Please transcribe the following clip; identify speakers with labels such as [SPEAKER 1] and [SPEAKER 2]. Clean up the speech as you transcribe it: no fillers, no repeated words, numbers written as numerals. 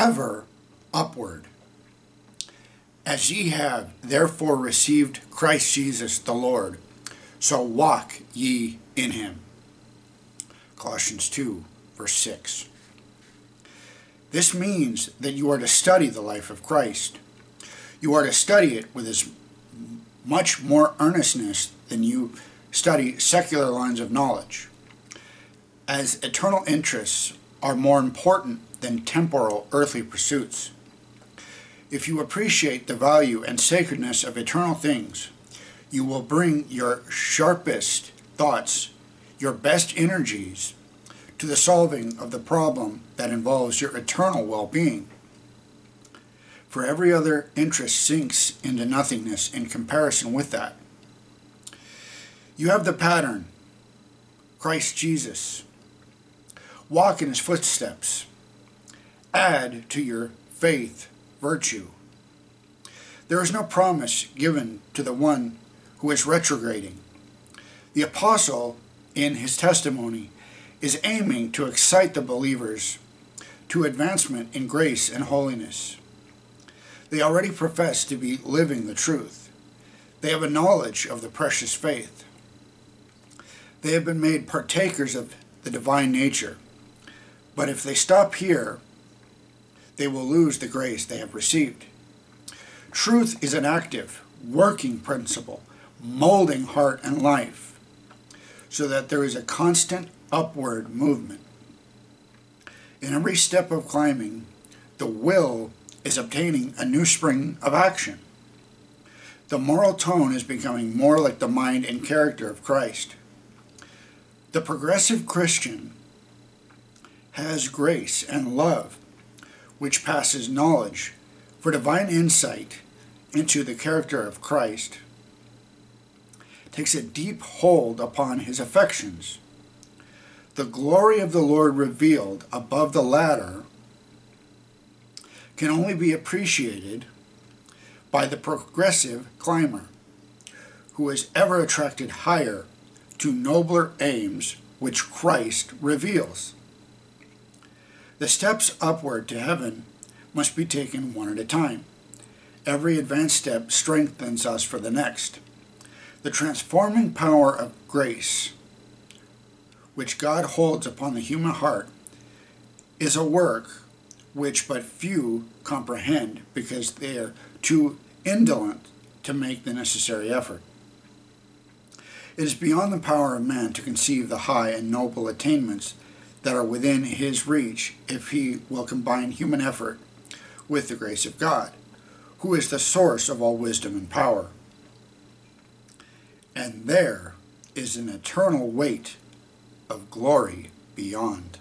[SPEAKER 1] ever upward. As ye have therefore received Christ Jesus the Lord, so walk ye in him. Colossians 2, verse 6. This means that you are to study the life of Christ. You are to study it with as much more earnestness than you study secular lines of knowledge, as eternal interests are more important than temporal earthly pursuits. If you appreciate the value and sacredness of eternal things, you will bring your sharpest thoughts, your best energies, to the solving of the problem that involves your eternal well-being. For every other interest sinks into nothingness in comparison with that. You have the pattern, Christ Jesus. Walk in his footsteps. Add to your faith virtue. There is no promise given to the one who is retrograding. The apostle, in his testimony, is aiming to excite the believers to advancement in grace and holiness. They already profess to be living the truth. They have a knowledge of the precious faith. They have been made partakers of the divine nature. But if they stop here, they will lose the grace they have received. Truth is an active, working principle, molding heart and life, so that there is a constant upward movement. In every step of climbing, the will is obtaining a new spring of action. The moral tone is becoming more like the mind and character of Christ. The progressive Christian has grace and love, which passes knowledge, for divine insight into the character of Christ takes a deep hold upon his affections. The glory of the Lord revealed above the ladder can only be appreciated by the progressive climber, who is ever attracted higher to nobler aims which Christ reveals. The steps upward to heaven must be taken one at a time. Every advanced step strengthens us for the next. The transforming power of grace, which God holds upon the human heart, is a work which but few comprehend because they are too indolent to make the necessary effort. It is beyond the power of man to conceive the high and noble attainments that are within his reach if he will combine human effort with the grace of God, who is the source of all wisdom and power. And there is an eternal weight of glory beyond.